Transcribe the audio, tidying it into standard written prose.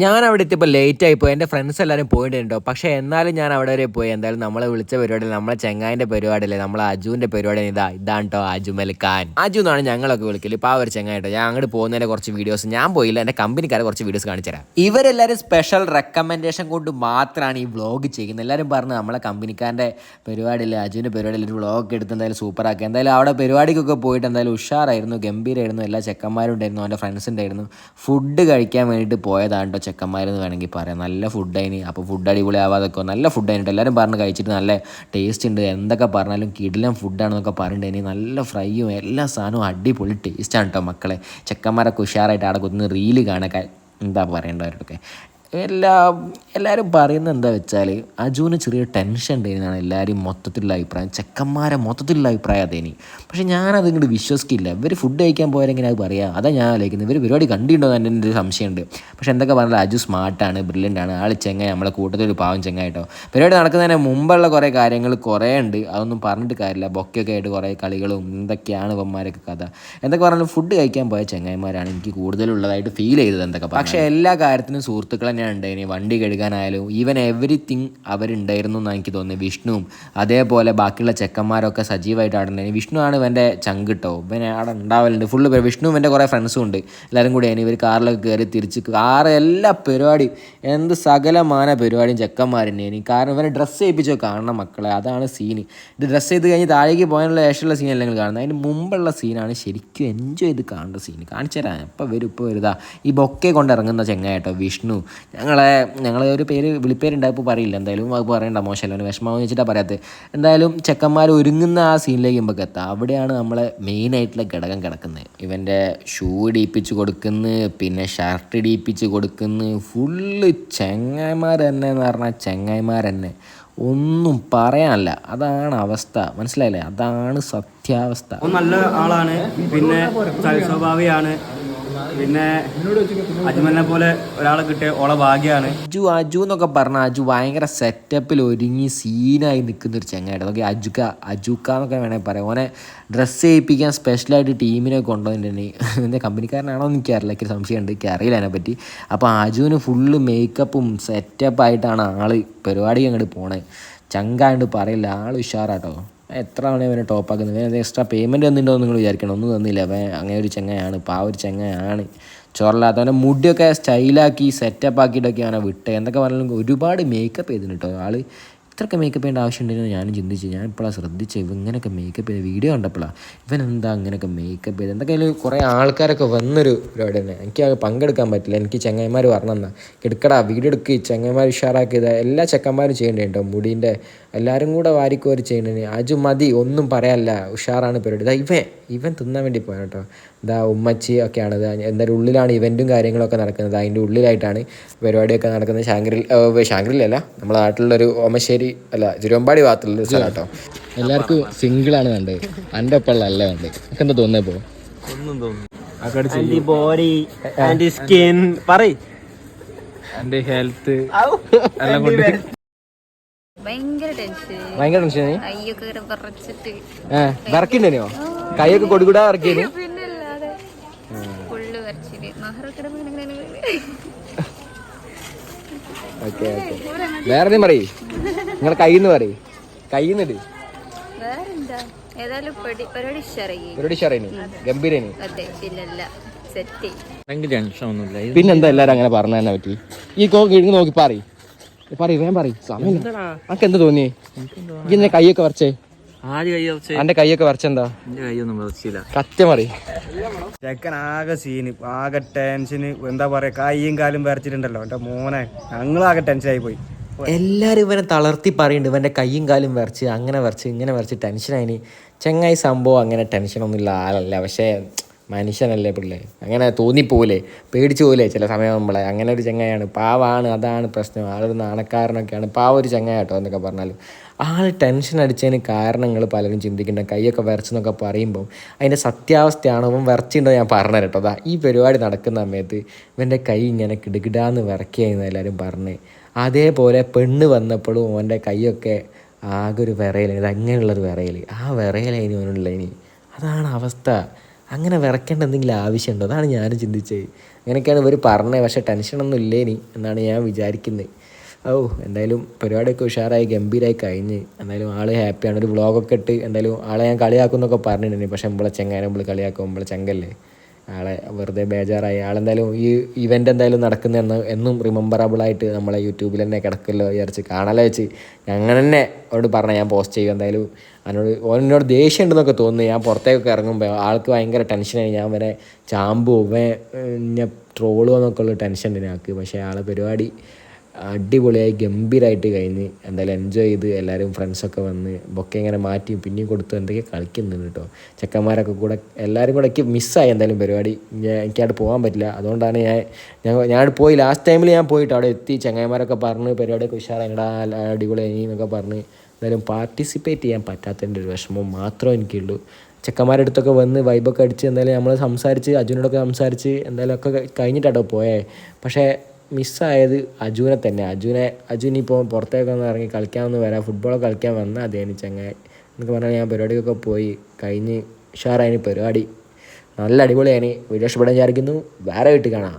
ഞാൻ അവിടെ എത്തിയപ്പോൾ ലേറ്റ് ആയിപ്പോയി. എൻ്റെ ഫ്രണ്ട്സ് എല്ലാവരും പോയിട്ടുണ്ടോ, പക്ഷേ എന്നാലും ഞാൻ അവിടെ വരെ പോയി. എന്തായാലും നമ്മളെ വിളിച്ച പരിപാടിയിൽ നമ്മളെ ചെങ്ങായിൻ്റെ പരിപാടിയില്ലേ, നമ്മളെ അജുവിൻ്റെ പരിപാടി ഇതാണ് കേട്ടോ, അജുമൽ ഖാൻ. അജു എന്നാണ് ഞങ്ങളൊക്കെ വിളിക്കല്. ഇപ്പോൾ ആ ഒരു ചെങ്ങായിട്ടോ. ഞാൻ അങ്ങോട്ട് പോകുന്നതിൻ്റെ കുറച്ച് വീഡിയോസ് ഞാൻ പോയില്ല, എൻ്റെ കമ്പനിക്കാരെ കുറച്ച് വീഡിയോസ് കാണിച്ചു തരാം. ഇവരെല്ലാവരും സ്പെഷ്യൽ റെക്കമെൻഡേഷൻ കൊണ്ട് മാത്രമാണ് ഈ വ്ളോഗ് ചെയ്യുന്നത്. എല്ലാവരും പറഞ്ഞു നമ്മളെ കമ്പനിക്കാരൻ്റെ പരിപാടിയില്ലേ, അജുവിൻ്റെ പരിപാടിയിൽ ഒരു വ്ളോഗ് എടുത്ത് എന്തായാലും സൂപ്പറാക്കി. എന്തായാലും അവിടെ പരിപാടിക്കൊക്കെ പോയിട്ട് എന്തായാലും ഉഷാറായിരുന്നു, ഗംഭീരമായിരുന്നു. എല്ലാ ചെക്കന്മാരും ഉണ്ടായിരുന്നു, അവൻ്റെ ഫ്രണ്ട്സ് ഉണ്ടായിരുന്നു. ഫുഡ് കഴിക്കാൻ വേണ്ടിയിട്ട് പോയതാണ് കേട്ടോ ചെക്കന്മാരെന്ന് വേണമെങ്കിൽ പറയാം. നല്ല ഫുഡായിന്. അപ്പോൾ ഫുഡ് അടിപൊളി ആവാതൊക്കെ നല്ല ഫുഡായിട്ട് എല്ലാവരും പറഞ്ഞ് കഴിച്ചിട്ട് നല്ല ടേസ്റ്റ് ഉണ്ട്, എന്തൊക്കെ പറഞ്ഞാലും കിടിലം ഫുഡാണെന്നൊക്കെ പറഞ്ഞിട്ടുണ്ടെങ്കിൽ നല്ല ഫ്രൈയും എല്ലാ സാധനവും അടിപൊളി ടേസ്റ്റാണ് കേട്ടോ മക്കളെ. ചെക്കന്മാരൊക്കെ ഉഷാറായിട്ട് അവിടെ കുത്തുന്ന റീല് കാണാൻ എന്താ പറയേണ്ടവരൊക്കെ. എല്ലാവരും പറയുന്നത് എന്താ വെച്ചാൽ അജുവിന് ചെറിയ ടെൻഷൻ ഉണ്ടായിരുന്നാണ് എല്ലാവരും മൊത്തത്തിലുള്ള അഭിപ്രായം, ചെക്കന്മാരെ മൊത്തത്തിലുള്ള അഭിപ്രായം അതേനി. പക്ഷേ ഞാനത് ഇങ്ങോട്ട് വിശ്വസിക്കില്ല. ഇവർ ഫുഡ് കഴിക്കാൻ പോയാലെങ്ങനെ അത് പറയാം, അതാ ഞാൻ ആലോചിക്കുന്നത്. ഇവർ പരിപാടി കണ്ടിട്ടുണ്ടോ എന്ന് എൻ്റെ ഒരു സംശയമുണ്ട്. പക്ഷേ എന്തൊക്കെ പറഞ്ഞാൽ അജു സ്മാർട്ടാണ്, ബ്രില്യൻ്റാണ്, ആൾ ചെങ്ങായി, നമ്മളെ കൂട്ടത്തിൽ ഒരു പാവം ചെങ്ങായിട്ടോ. പരിപാടി നടക്കുന്നതിന് മുമ്പുള്ള കുറേ കാര്യങ്ങൾ കുറേ ഉണ്ട്, അതൊന്നും പറഞ്ഞിട്ട് കാര്യമില്ല. ബൊക്കെയൊക്കെ ആയിട്ട് കുറേ കളികളും എന്തൊക്കെയാണ് ഇവന്മാരൊക്കെ കഥ. എന്തൊക്കെ പറഞ്ഞാലും ഫുഡ് കഴിക്കാൻ പോയ ചെങ്ങായിമാരാണ് എനിക്ക് കൂടുതലുള്ളതായിട്ട് ഫീൽ ചെയ്തത് എന്തൊക്കെ. പക്ഷേ എല്ലാ കാര്യത്തിനും സുഹൃത്തുക്കളെ ഞാൻ ഉണ്ടായിന്. വണ്ടി കഴുകാനായാലും ഈവൻ എവറിത്തിങ് അവരുണ്ടായിരുന്നു എന്നാണ് എനിക്ക് തോന്നുന്നത്. വിഷ്ണുവും അതേപോലെ ബാക്കിയുള്ള ചെക്കന്മാരൊക്കെ സജീവമായിട്ട് അവിടെ ഉണ്ടായിരുന്നു. വിഷ്ണു ആണ് ഇവൻ്റെ ചങ്കിട്ടോ, ഇവനെ അവിടെ ഉണ്ടാവലുണ്ട് ഫുള്ള്. വിഷ്ണു എൻ്റെ കുറേ ഫ്രണ്ട്സും ഉണ്ട്, എല്ലാവരും കൂടി അതിന് ഇവർ കാറിലൊക്കെ കയറി തിരിച്ച് എല്ലാ പരിപാടി എന്ത് സകലമാന പരിപാടിയും ചെക്കന്മാരുണ്ടായിരുന്നു. കാരണം ഇവനെ ഡ്രസ്സ് ചെയ്യിപ്പിച്ചോ കാണണം മക്കളെ, അതാണ് സീന്. ഇത് ഡ്രസ്സ് ചെയ്ത് കഴിഞ്ഞ് താഴേക്ക് പോകാനുള്ള ശേഷമുള്ള സീൻ അല്ലെങ്കിൽ കാണുന്നത്, അതിന് മുമ്പുള്ള സീനാണ് ശരിക്കും എൻജോയ് ചെയ്ത് കാണേണ്ട സീൻ. കാണിച്ചു തരാം, ഇപ്പോൾ വരുതാ ഈ ബൊക്കെ കൊണ്ടിറങ്ങുന്ന ചെങ്ങായിട്ടോ വിഷ്ണു. ഞങ്ങളെ ഒരു വിളിപ്പേരുണ്ടായപ്പോൾ പറയില്ല, എന്തായാലും അത് പറയണ്ട, മോശമല്ല, വിഷമമാണെന്ന് വെച്ചിട്ടാണ് പറയാത്തത്. എന്തായാലും ചെക്കന്മാർ ഒരുങ്ങുന്ന ആ സീനിലേക്ക് നമുക്ക് എത്താം. അവിടെയാണ് നമ്മളെ മെയിനായിട്ടുള്ള ഘടകം കിടക്കുന്നത്. ഇവൻ്റെ ഷൂ ഇടിപ്പിച്ച് കൊടുക്കുന്നു, പിന്നെ ഷർട്ട് ഇടിപ്പിച്ച് കൊടുക്കുന്നു. ഫുള്ള് ചെങ്ങായിമാർ തന്നെ എന്ന് പറഞ്ഞാൽ ചെങ്ങായിമാർ തന്നെ, ഒന്നും പറയാനല്ല. അതാണ് അവസ്ഥ, മനസ്സിലായില്ലേ? അതാണ് സത്യാവസ്ഥ. നല്ല ആളാണ്, പിന്നെ സ്വഭാവിയാണ്, പിന്നെ അജ്മലിനെ പോലെ ഒരാളെ കിട്ടിയ ഓളെ ഭാഗ്യമാണ്. അജു എന്നൊക്കെ പറഞ്ഞാൽ അജു ഭയങ്കര സെറ്റപ്പിൽ ഒരുങ്ങി സീനായി നിൽക്കുന്നൊരു ചെങ്ങായിട്ട്. അതൊക്കെ അജുക്ക എന്നൊക്കെ വേണമെങ്കിൽ പറയാം. ഓനെ ഡ്രസ്സ് ചെയ്യിപ്പിക്കാൻ സ്പെഷ്യലായിട്ട് ടീമിനെ കൊണ്ടുവന്നിട്ടുണ്ടെങ്കിൽ എൻ്റെ കമ്പനിക്കാരനാണോ എന്ന് എനിക്കറിയില്ല, എനിക്ക് സംശയമുണ്ട്, എനിക്കറിയില്ല അതിനെപ്പറ്റി. അപ്പോൾ അജുവിന് ഫുള്ള് മേക്കപ്പും സെറ്റപ്പായിട്ടാണ് ആൾ പരിപാടിക്ക് അങ്ങോട്ട് പോണേ. ചങ്കാണ്ട് പറയില്ല, ആൾ ഉഷാറാട്ടോ. എത്ര തവണ അവനെ ടോപ്പാക്കുന്നത്. അവൻ എക്സ്ട്രാ പേയ്മെൻറ്റ് തന്നിട്ടുണ്ടോ എന്ന് നിങ്ങൾ വിചാരിക്കണം, ഒന്നും തന്നില്ല. അവൻ അങ്ങനെ ഒരു ചെങ്ങയാണ്, ഒരു ചെങ്ങയാണ്. ചോറില്ലാത്ത അവൻ്റെ മുടിയൊക്കെ സ്റ്റൈലാക്കി സെറ്റപ്പ് ആക്കിയിട്ടൊക്കെ അവനെ വിട്ട്. എന്തൊക്കെ പറഞ്ഞാലും ഒരുപാട് മേക്കപ്പ് ചെയ്തിന് കേട്ടോ ആൾ. ഇത്രയൊക്കെ മേക്കപ്പ് ചെയ്യേണ്ട ആവശ്യമുണ്ടെന്ന് ഞാനും ചിന്തിച്ചു. ഞാൻ ഇപ്പോഴാണ് ശ്രദ്ധിച്ചത് ഇങ്ങനെയൊക്കെ മേക്കപ്പ് ചെയ്ത് വീഡിയോ കണ്ടപ്പോഴാണ് ഇവൻ എന്താ അങ്ങനെയൊക്കെ മേക്കപ്പ് ചെയ്ത്. എന്തൊക്കെയായാലും കുറേ ആൾക്കാരൊക്കെ വന്നൊരു പരിപാടി തന്നെ. എനിക്ക് അത് പങ്കെടുക്കാൻ പറ്റില്ല. എനിക്ക് ചെങ്ങന്മാർ പറഞ്ഞെന്നാ എടുക്കടാ വീഡിയോ എടുക്കുക, ചെങ്ങന്മാർ ഉഷാറാക്കിയത് എല്ലാ ചെക്കന്മാരും ചെയ്യേണ്ടി കേട്ടോ. മുടീൻ്റെ എല്ലാവരും കൂടെ വാരിക്കോരി ചെയ്യണേ. അജു മതി, ഒന്നും പറയാനില്ല, ഉഷാറാണ് പരിപാടി. ഇവൻ തിന്നാൻ വേണ്ടി പോയ കേട്ടോ. ഉമ്മച്ചി ഒക്കെയാണ്. എന്തായാലും ഉള്ളിലാണ് ഇവൻറ്റും കാര്യങ്ങളൊക്കെ നടക്കുന്നത്. അതിൻ്റെ ഉള്ളിലായിട്ടാണ് പരിപാടിയൊക്കെ നടക്കുന്നത്. ശാങ്കരിലല്ല, നമ്മളെ നാട്ടിലുള്ളൊരു ഓമശ്ശേരി അല്ല തിരുവമ്പാടി ഭാഗത്തുള്ളൊരു സ്ഥലം കേട്ടോ. എല്ലാവർക്കും സിംഗിളാണ് കണ്ടത്, എൻ്റെ ഒപ്പമുള്ള അല്ല കണ്ടത്. എനിക്ക് എന്താ തോന്നിയപ്പോ ഒന്നും തോന്നുന്നു. ബോഡി ആൻഡ് സ്കിൻ എൻ്റെ ഹെൽത്ത് എല്ലാം കൊണ്ട് ഭയങ്കര ടെൻഷൻ. വിറക്കിണ്ടോ? കൈയൊക്കെ കൊടുകൂടാ വിറക്കിന്. ഓക്കെ വേറെ പറയ്, നിങ്ങളെ കയ്യിന്ന് പറയ്, കയ്യിന്നിട്ട് ഗംഭീരന്. പിന്നെന്താ എല്ലാരും അങ്ങനെ പറഞ്ഞു തന്നെ പറ്റി. ഈ നോക്കി പറയ് വേഗം പറയ്, സമയം അനക്ക് എന്താ തോന്നിയേ? ഇന്നെ കൈയൊക്കെ വരച്ചേ, എന്റെ കൈയൊക്കെ വരച്ചെന്താ? സത്യം പറയ്. ചെക്കൻ ആകെ സീന്, ആകെ ടെൻഷന്. എന്താ പറയാ, കൈയും കാലും വരച്ചിട്ടുണ്ടല്ലോ എന്റെ മോനെ, ഞങ്ങളാകെ ടെൻഷനായി പോയി. എല്ലാവരും ഇവനെ തളർത്തി പറയുന്നുണ്ട്, ഇവൻ്റെ കൈയും കാലും വരച്ച് അങ്ങനെ വരച്ച് ഇങ്ങനെ വരച്ച് ടെൻഷനായിന്. ചെങ്ങായി സംഭവം അങ്ങനെ ടെൻഷനൊന്നുമില്ല ആളല്ല, പക്ഷേ മനുഷ്യനല്ലേ പിള്ളേ, അങ്ങനെ തോന്നിപ്പോലേ, പേടിച്ചു പോലെ ചില സമയം നമ്മളെ. അങ്ങനെ ഒരു ചെങ്ങായാണ്, പാവാണ്, അതാണ് പ്രശ്നം. ആളൊരു നാണക്കാരനൊക്കെയാണ്, ഒരു ചെങ്ങായ കേട്ടോ എന്നൊക്കെ പറഞ്ഞാലും. ആൾ ടെൻഷൻ അടിച്ചതിന് കാരണങ്ങൾ പലരും ചിന്തിക്കേണ്ട. കൈയൊക്കെ വരച്ചെന്നൊക്കെ പറയുമ്പോൾ അതിൻ്റെ സത്യാവസ്ഥയാണോ അവൻ വരച്ചിട്ടുണ്ടോ ഞാൻ പറഞ്ഞു കേട്ടോ. ഈ പരിപാടി നടക്കുന്ന സമയത്ത് ഇവൻ്റെ കൈ ഇങ്ങനെ കിടുകിടാന്ന് വിറക്കിയായിരുന്നു എല്ലാവരും പറഞ്ഞേ. അതേപോലെ പെണ്ണ് വന്നപ്പോഴും അവൻ്റെ കൈയൊക്കെ ആകെ ഒരു വിറയൽ, ഇത് അങ്ങനെയുള്ളൊരു വിറയൽ, ആ വിറയലതിന് അവനുള്ളതിന്. അതാണ് അവസ്ഥ. അങ്ങനെ വിറക്കേണ്ട എന്തെങ്കിലും ആവശ്യമുണ്ടോ? അതാണ് ഞാനും ചിന്തിച്ചത്. അങ്ങനെയൊക്കെയാണ് ഇവർ പറഞ്ഞത്. പക്ഷേ ടെൻഷനൊന്നും ഇല്ലേനി എന്നാണ് ഞാൻ വിചാരിക്കുന്നത്. എന്തായാലും പരിപാടിയൊക്കെ ഉഷാറായി ഗംഭീരമായി കഴിഞ്ഞ്. എന്തായാലും ആൾ ഹാപ്പിയാണ്. ഒരു വ്ളോഗൊക്കെ ഇട്ട് എന്തായാലും ആളെ ഞാൻ കളിയാക്കുന്നൊക്കെ പറഞ്ഞിട്ടുണ്ട്. പക്ഷേ നമ്മളെ ചെങ്ങാനെ നമ്മൾ കളിയാക്കും, നമ്മളെ ചെങ്കല്ലേ, ആളെ വെറുതെ ബേജാറായി. ആളെന്തായാലും ഈ ഇവൻ്റ് എന്തായാലും നടക്കുന്ന എന്നും റിമെമ്പറബിളായിട്ട് നമ്മളെ യൂട്യൂബിൽ തന്നെ കിടക്കല്ലോ വിചാരിച്ച് കാണാലോ വെച്ച് അങ്ങനെ തന്നെ അവരോട് പറഞ്ഞാൽ ഞാൻ പോസ്റ്റ് ചെയ്യും. എന്തായാലും ഓനോട് ദേഷ്യം ഉണ്ടെന്നൊക്കെ തോന്നുന്നു. ഞാൻ പുറത്തേക്കൊക്കെ ഇറങ്ങുമ്പോൾ ആൾക്ക് ഭയങ്കര ടെൻഷനായി. ഞാൻ വരെ ചാമ്പോ എന്നെ ട്രോളോ എന്നൊക്കെ ഉള്ള ടെൻഷൻ ഉണ്ട് ഞങ്ങൾക്ക്. പക്ഷേ ആളെ പരിപാടി അടിപൊളിയായി ഗംഭീരമായിട്ട് കഴിഞ്ഞ്. എന്തായാലും എൻജോയ് ചെയ്ത് എല്ലാവരും ഫ്രണ്ട്സൊക്കെ വന്ന് ബൊക്കെ ഇങ്ങനെ മാറ്റി പിന്നെയും കൊടുത്തു എന്തൊക്കെ കളിക്കുന്നുണ്ട് കേട്ടോ. ചെക്കന്മാരൊക്കെ കൂടെ എല്ലാവരും കൂടെ എനിക്ക് മിസ്സായി. എന്തായാലും പരിപാടി എനിക്കവിടെ പോകാൻ പറ്റില്ല. അതുകൊണ്ടാണ് ഞാൻ പോയി. ലാസ്റ്റ് ടൈമിൽ ഞാൻ പോയിട്ട് അവിടെ എത്തി. ചങ്ങായിമാരൊക്കെ പറഞ്ഞ് പരിപാടിയൊക്കെ ഉഷാറായിടാ, അടിപൊളി എന്നൊക്കെ പറഞ്ഞ്. എന്തായാലും പാർട്ടിസിപ്പേറ്റ് ചെയ്യാൻ പറ്റാത്തതിൻ്റെ ഒരു വിഷമം മാത്രമേ എനിക്കുള്ളൂ. ചെക്കന്മാരുടെ അടുത്തൊക്കെ വന്ന് വൈബൊക്കെ അടിച്ച് എന്തായാലും നമ്മൾ സംസാരിച്ച് അജുനോടൊക്കെ സംസാരിച്ച് എന്തായാലും ഒക്കെ കഴിഞ്ഞിട്ടാട്ടോ പോയേ. പക്ഷേ മിസ്സായത് അജുനെ തന്നെ. അജുനിപ്പോൾ പുറത്തേക്ക് ഒന്ന് ഇറങ്ങി കളിക്കാമെന്ന് വരാം, ഫുട്ബോളൊക്കെ കളിക്കാൻ വന്നാൽ അതേനി ചങ്ങായി എന്നൊക്കെ പറഞ്ഞാൽ ഞാൻ പരിപാടിക്കൊക്കെ പോയി കഴിഞ്ഞ് ഉഷാറായിന് പരിപാടി. നല്ല അടിപൊളിയാണ്. വീഡിയോ ഇഷ്ടപ്പെടാൻ വിചാരിക്കുന്നു. വേറെ വീട്ടിൽ കാണാം.